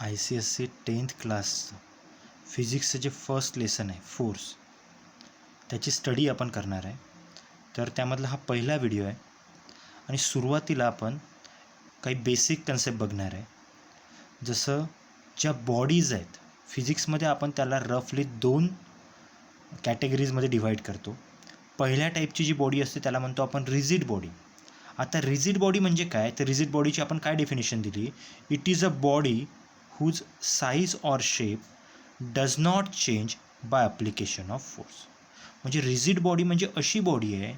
ICSE 10th क्लासचं फिजिक्सचं जे first lesson आहे force, त्याची स्टडी आपण करणार आहे. तर त्यामधला हा पहिला व्हिडिओ आहे आणि सुरुवातीला आपण काही बेसिक कन्सेप्ट बघणार आहे. जसं ज्या बॉडीज आहेत फिजिक्समध्ये आपण त्याला रफली 2 कॅटेगरीजमध्ये डिव्हाइड करतो. पहिल्या टाईपची जी बॉडी असते त्याला म्हणतो आपण रिजिड बॉडी. आता रिजिड बॉडी म्हणजे काय, तर रिजिड बॉडीची आपण काय डेफिनेशन दिली, it is a body whose size or shape does not change by application of force. म्हणजे रिजिड बॉडी म्हणजे अशी बॉडी आहे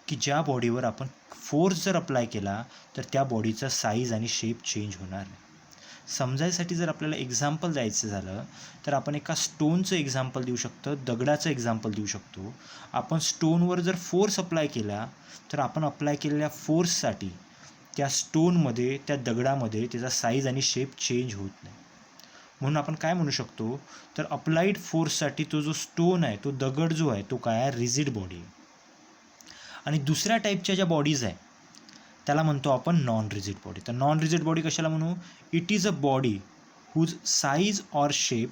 की ज्या बॉडीवर आपण फोर्स जर अप्लाय केला तर त्या बॉडीचा साईज आणि शेप चेंज होणार नाही. समजायसाठी जर आपल्याला एक्झाम्पल द्यायचं झालं तर आपण एका स्टोनचं एक्झाम्पल देऊ शकतो, दगडाचं एक्झाम्पल देऊ शकतो. आपण स्टोनवर जर फोर्स अप्लाय केला तर आपण अप्लाय केलेल्या फोर्ससाठी त्या स्टोनमध्ये, त्या दगडामध्ये त्याचा साईज आणि शेप चेंज होत नाही. म्हणून आपण काय म्हणू शकतो, तर अप्लाइड फोर्ससाठी तो जो स्टोन आहे, तो दगड जो आहे, तो काय आहे, रिजिड बॉडी आहे. आणि दुसऱ्या टाईपच्या ज्या बॉडीज आहे त्याला म्हणतो आपण नॉन रिजिड बॉडी. तर नॉन रिजिड बॉडी कशाला म्हणू, it is a body whose size or shape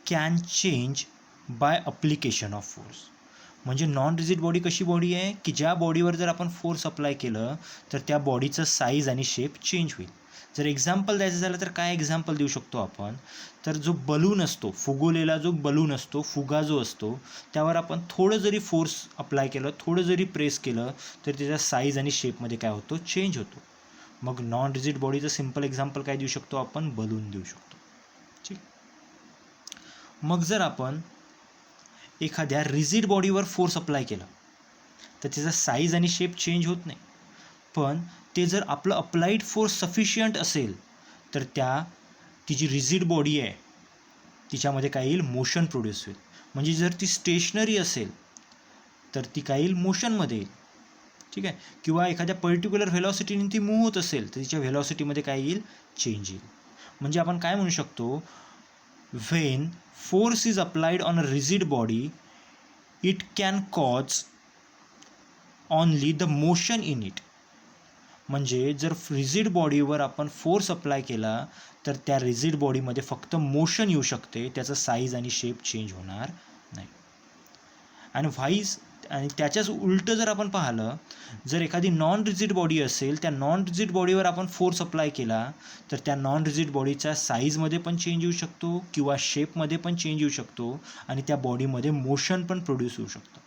can change by application of force. म्हणजे नॉन रिजिड बॉडी कशी बॉडी आहे की ज्या बॉडीवर जर आपण फोर्स अप्लाय केलं तर त्या बॉडीचं साईज आणि शेप चेंज होईल. जर एक्झाम्पल द्यायचं झालं तर काय एक्झाम्पल देऊ शकतो आपण, तर जो बलून असतो, फुगवलेला जो बलून असतो, फुगा जो असतो, त्यावर आपण थोडं जरी फोर्स अप्लाय केलं, थोडं जरी प्रेस केलं तर त्याच्या साईज आणि शेपमध्ये काय होतो, चेंज होतो. मग नॉन रिजिड बॉडीचं सिम्पल एक्झाम्पल काय देऊ शकतो आपण, बलून देऊ शकतो. ठीक. मग जर आपण एखाद्या रिजिड बॉडीवर फोर्स अप्लाय केला तर त्याचा साईज आणि शेप चेंज होत नाही. पण ते जर आपलं अप्लाइड फोर्स सफिशियंट असेल तर ती जी रिजिड बॉडी आहे तिच्यामध्ये काय येईल, मोशन प्रोड्यूस होईल. म्हणजे जर ती स्टेशनरी असेल तर ती काय येईल, मोशनमध्ये येईल. ठीक आहे. किंवा एखाद्या पर्टिक्युलर व्हेलॉसिटीने ती मूव्ह होत असेल तर तिच्या व्हेलॉसिटीमध्ये काय येईल, चेंज येईल. म्हणजे आपण काय म्हणू शकतो, when force is applied on a rigid body it can cause only the motion in it. म्हणजे जर रिजिड बॉडीवर आपण फोर्स अप्लाय केला तर त्या रिजिड बॉडीमध्ये फक्त मोशन येऊ शकते, त्याचं साईज आणि शेप चेंज होणार नाही. आणि त्याच्याच उलटं जर आपण पाहिलं, जर एखादी नॉन रिजिड बॉडी असेल, त्या नॉन रिजिड बॉडीवर आपण फोर्स अप्लाय केला तर त्या नॉन रिजिड बॉडीच्या साईजमध्ये पण चेंज येऊ शकतो किंवा शेपमध्ये पण चेंज येऊ शकतो आणि त्या बॉडीमध्ये मोशन पण प्रोड्यूस होऊ शकतं.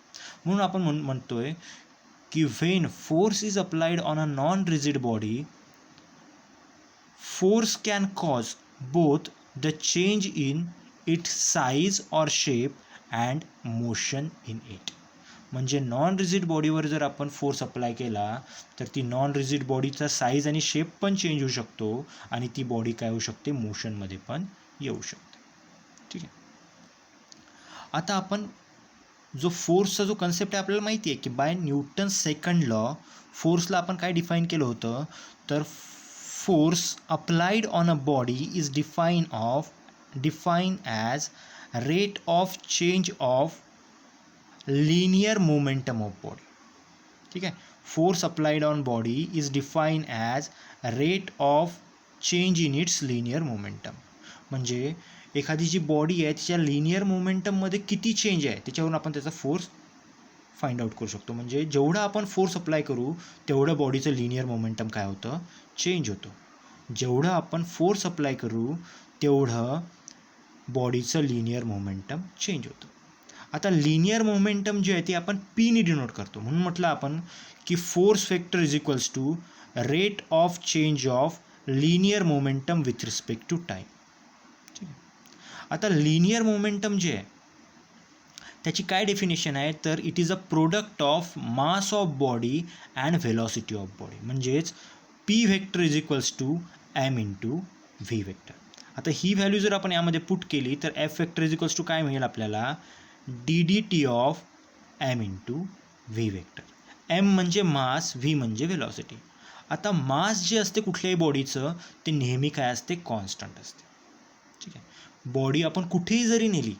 म्हणून आपण म्हणतोय की when force is applied on a non-rigid body, force can cause both the change in its size or shape and motion in it. म्हणजे नॉन रिजिड बॉडीवर जर आपण फोर्स अप्लाय केला तर ती नॉन रिजिड बॉडीचा साईज आणि शेप पण change होऊ शकतो आणि ती बॉडी काय होऊ शकते, मोशनमध्ये पण येऊ शकते. ठीक आहे. आता आपण जो फोर्सचा जो कन्सेप्ट आहे आपल्याला माहिती आहे की बाय न्यूटन सेकंड लॉ फोर्सला आपण काय डिफाईन केलं होतं, तर force applied on a body is define as rate of change of linear momentum of body. ठीक आहे. Force applied on body is define as rate of change in its linear momentum. म्हणजे एखादी जी body आहे तिच्या linear मोमेंटममध्ये किती change आहे त्याच्यावरून आपण त्याचा फोर्स फाइंड आउट करू शकतो. म्हणजे जेवढा आपण फोर्स अप्लाय करू तेवढं बॉडीचं लिनियर मोमेंटम काय होतं, चेंज होतं. जेवढं आपण फोर्स अप्लाय करू तेवढं बॉडीचं लिनियर मोमेंटम चेंज होतं. आता लिनियर मोमेंटम जे आहे ते आपण पीने डिनोट करतो. म्हणून म्हटलं आपण की force vector is equals to rate of change of linear momentum with respect to time. ठीक आहे. आता लिनियर मोमेंटम जे आहे त्याची काय डेफिनेशन आहे, तर it is a product of mass of body and velocity of body. म्हणजेच P vector is equals to M into V vector. आता ही व्हॅल्यू जर आपण यामध्ये पुट केली तर F vector is equals to काय मिळेल आपल्याला, D D T of M into V vector. M म्हणजे मास, व्ही म्हणजे व्हेलॉसिटी. आता मास जे असते कुठल्याही बॉडीचं ते नेहमी काय असते, कॉन्स्टंट असते. ठीक आहे. बॉडी आपण कुठेही जरी नेली,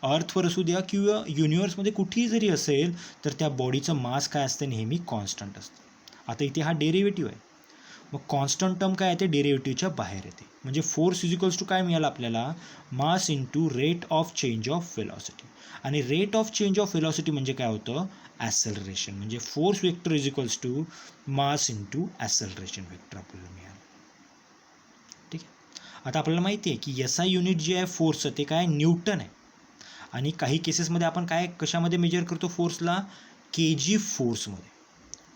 अर्थवर असू द्या किंवा युनिवर्समध्ये कुठेही जरी असेल तर त्या बॉडीचं मास काय असते, नेहमी कॉन्स्टंट असतं. आता इथे हा डेरिव्हेटिव्ह आहे. मग कॉन्स्टंट टर्म काय येते, डेरिव्हेटिव्हच्या बाहेर येते. म्हणजे फोर्स इज इक्वल्स टू काय मिळालं आपल्याला, mass into rate of change of velocity. आणि rate of change of velocity म्हणजे काय होतं, ॲसेलरेशन. म्हणजे force vector is equals to mass into acceleration vector आपल्याला मिळालं. ठीक आहे. आता आपल्याला माहिती आहे की SI युनिट जे आहे फोर्सचं ते काय, न्यूटन आहे. आणि काही केसेसमध्ये आपण काय कशामध्ये मेजर करतो फोर्सला, kg फोर्समध्ये,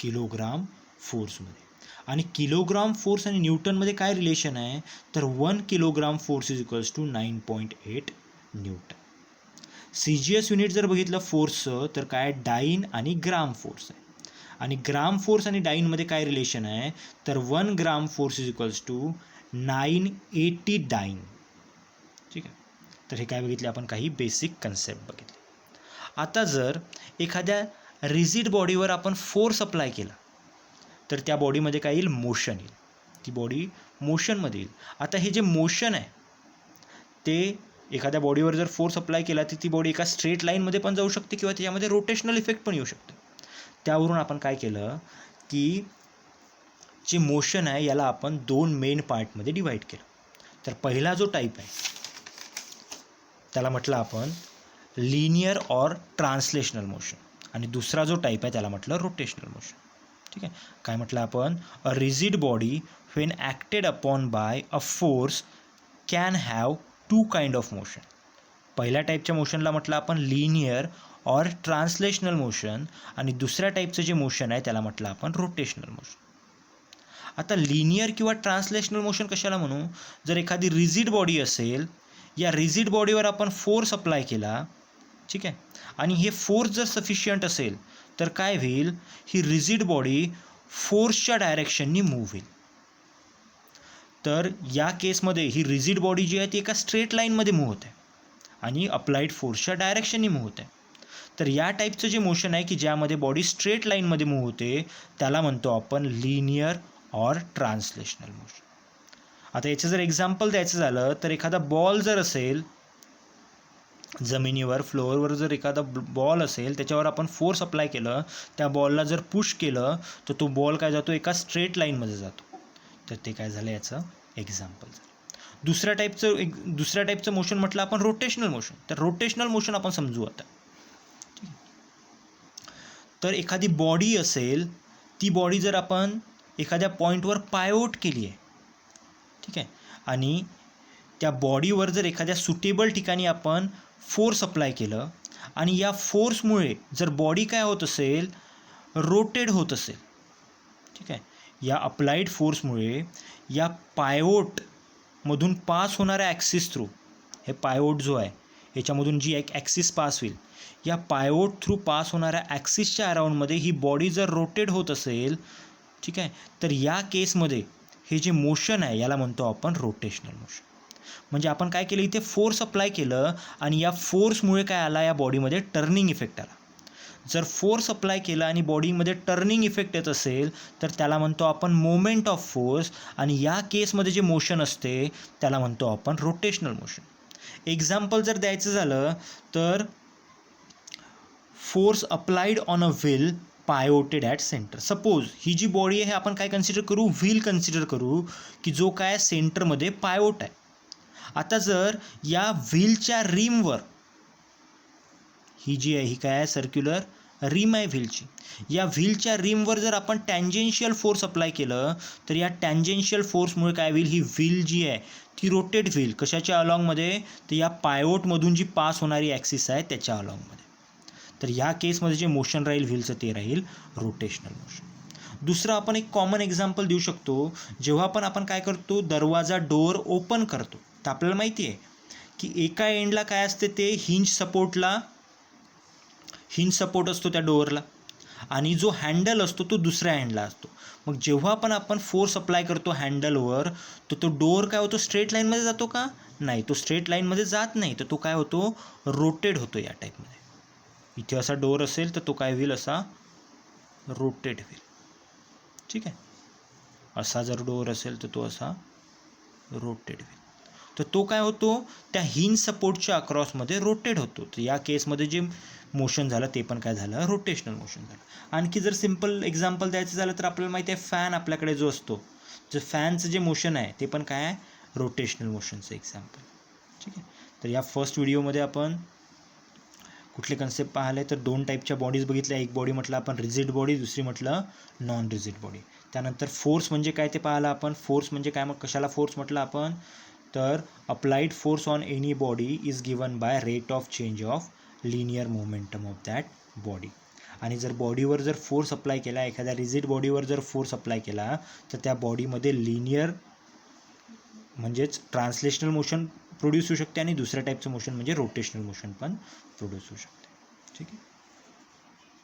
किलोग्राम फोर्समध्ये. आणि किलोग्राम फोर्स आणि न्यूटनमध्ये काय रिलेशन आहे, तर 1 kilogram force is equals to 9.8 newton. CGS unit जर बघितलं फोर्सचं तर काय, डाईन आणि ग्राम फोर्स आहे. आणि ग्राम फोर्स आणि डाईनमध्ये काय रिलेशन आहे, तर 1 gram force is equals to 980 dyne. ठीक आहे. तर हे काय बघितले आपण, काही बेसिक कन्सेप्ट बघितले. आता जर एखाद्या रिजिड बॉडीवर आपण फोर्स अप्लाय केला तर त्या बॉडीमध्ये काय येईल, मोशन येईल. ती बॉडी मोशनमध्ये येईल. आता हे जे मोशन आहे ते एखाद्या बॉडीवर जर फोर्स अप्लाय केला तर ती बॉडी एका स्ट्रेट लाईनमध्ये पण जाऊ शकते किंवा त्याच्यामध्ये रोटेशनल इफेक्ट पण येऊ शकते. त्यावरून आपण काय केलं की जे मोशन आहे याला आपण 2 मेन पार्टमध्ये डिवाईड केलं. तर पहिला जो टाईप आहे त्याला म्हटलं आपण लिनियर ऑर ट्रान्सलेशनल मोशन, आणि दुसरा जो टाईप आहे त्याला म्हटलं रोटेशनल मोशन. ठीक आहे. काय म्हटलं आपण, a rigid body when acted upon by a force can have 2 kind of motion. पहिल्या टाईपच्या मोशनला म्हटलं आपण लिनियर ऑर ट्रान्सलेशनल मोशन, आणि दुसऱ्या टाईपचं जे मोशन आहे त्याला म्हटलं आपण रोटेशनल मोशन. आता लिनियर किंवा ट्रान्सलेशनल मोशन कशाला म्हणू, जर एखादी रिजिड बॉडी असेल, या रिजिड बॉडीवर आपण फोर्स अप्लाय केला, ठीक आहे, आणि हे फोर्स जर सफिशियंट असेल तर काय होईल, ही रिजिड बॉडी फोर्सच्या डायरेक्शननी मूव्ह होईल. तर या केसमध्ये ही रिजिड बॉडी जी आहे ती एका स्ट्रेट लाईनमध्ये मूव्ह होते आणि अप्लाइड फोर्सच्या डायरेक्शननी मूव्ह होते. तर या टाईपचं जे मोशन आहे की ज्यामध्ये बॉडी स्ट्रेट लाईनमध्ये मूव्ह होते त्याला म्हणतो आपण लिनियर ऑर ट्रान्सलेशनल मोशन. आता याचं जर एक्झाम्पल द्यायचं झालं तर एखादा बॉल जर असेल जमिनीवर, फ्लोअरवर जर एखादा बॉल असेल, त्याच्यावर आपण फोर्स अप्लाय केलं, त्या बॉलला जर पुश केलं तर तो बॉल काय जातो, एका स्ट्रेट लाईनमध्ये जातो. तर ते काय झालं, याचं एक्झाम्पल झालं. दुसऱ्या टाईपचं मोशन म्हटलं आपण रोटेशनल मोशन. तर रोटेशनल मोशन आपण समजू आता. तर एखादी बॉडी असेल, ती बॉडी जर आपण एखाद्या पॉईंटवर पायवोट केली आहे, ठीक आहे, आणि त्या बॉडीवर जर एखाद्या सुटेबल ठिकाणी आपण फोर्स अप्लाय केलं आणि या फोर्समुळे जर बॉडी काय होत असेल, रोटेट होत असेल, ठीक आहे, या अप्लाइड फोर्समुळे या पायवोटमधून पास होणाऱ्या ॲक्सिस थ्रू, हे पायवोट जो आहे याच्यामधून जी एक ॲक्सिस पास होईल, या पायवोट थ्रू पास होणाऱ्या ॲक्सिसच्या अराउंडमध्ये ही बॉडी जर रोटेट होत असेल, ठीक आहे, तर या केसमध्ये हे जे मोशन आहे याला म्हणतो आपण रोटेशनल मोशन. म्हणजे आपण काय केलं, इथे फोर्स अप्लाय केलं आणि या फोर्समुळे काय आला, या बॉडीमध्ये टर्निंग इफेक्ट आला. जर फोर्स अप्लाय केला आणि बॉडीमध्ये टर्निंग इफेक्ट येत असेल तर त्याला म्हणतो आपण मोमेंट ऑफ फोर्स, आणि या केसमध्ये जे मोशन असते त्याला म्हणतो आपण रोटेशनल मोशन. एक्झाम्पल जर द्यायचं झालं तर force applied on a wheel pivoted at centre. Suppose ही जी बॉडी आहे आपण काय कन्सिडर करू, व्हील कन्सिडर करू की जो काय सेंटरमध्ये पायोट आहे. आता जर या व्हीलच्या रिमवर, ही जी आहे ही काय आहे, सर्क्युलर रिम आहे व्हीलची, या व्हीलच्या रिमवर जर आपण टँजेन्शियल फोर्स अप्लाय केलं तर या टँजेन्शियल फोर्समुळे काय होईल, ही व्हील जी आहे ती रोटेट व्हील कशाच्या अलॉंगमध्ये, तर या पायवोटमधून जी पास होणारी ॲक्सिस आहे त्याच्या अलॉंगमध्ये. तर ह्या केसमध्ये जे मोशन राहील व्हीलचं ते राहील रोटेशनल मोशन. दुसरं आपण एक कॉमन एक्झाम्पल देऊ शकतो, जेव्हा पण आपण काय करतो, दरवाजा डोअर ओपन करतो तर आपल्याला माहिती आहे की एका एंडला काय असते, ते हिंज सपोर्ट असतो त्या डोअरला, आणि जो हँडल असतो तो दुसऱ्या हँडला असतो. मग जेव्हा पण आपण फोर्स अप्लाय करतो हँडलवर तर तो डोअर काय होतो, स्ट्रेट लाईनमध्ये जातो का, नाही, तो स्ट्रेट लाईनमध्ये जात नाही, तर तो काय होतो, रोटेट होतो या टाईपमध्ये. इथे असा डोअर असेल तर तो काय होईल, असा रोटेट होईल. ठीक आहे, असा जर डोअर असेल तर तो असा रोटेट होईल. तर तो काय होतो, त्या हिंज सपोर्टच्या अक्रॉसमध्ये रोटेट होतो. तर या केसमध्ये जे मोशन झालं ते पण काय झालं, रोटेशनल मोशन झालं. आणखी जर सिम्पल एक्झाम्पल द्यायचं झालं तर आपल्याला माहिती आहे फॅन आपल्याकडे जो असतो जे फॅनचं जे मोशन आहे ते पण काय आहे, रोटेशनल मोशनचं एक्झाम्पल. ठीक आहे. तर या फर्स्ट व्हिडिओमध्ये आपण कुठले कन्सेप्ट पाहिले तर 2 टाईपच्या बॉडीज बघितल्या. एक बॉडी म्हटलं आपण रिजिड बॉडी, दुसरी म्हटलं नॉन रिजिड बॉडी. त्यानंतर फोर्स म्हणजे काय ते पाहिलं आपण. फोर्स म्हणजे काय, मग कशाला फोर्स म्हटलं आपण, तर applied force on any body is given by rate of change of linear momentum of that body. आणि जर बॉडीवर जर फोर्स अप्लाय केला, एखाद्या रिजिड बॉडीवर जर फोर्स अप्लाय केला तर त्या बॉडीमध्ये लिनियर म्हणजेच ट्रान्सलेशनल मोशन प्रोड्यूस होऊ शकते आणि दुसऱ्या टाईपचं मोशन म्हणजे रोटेशनल मोशन पण प्रोड्यूस होऊ शकते. ठीक आहे.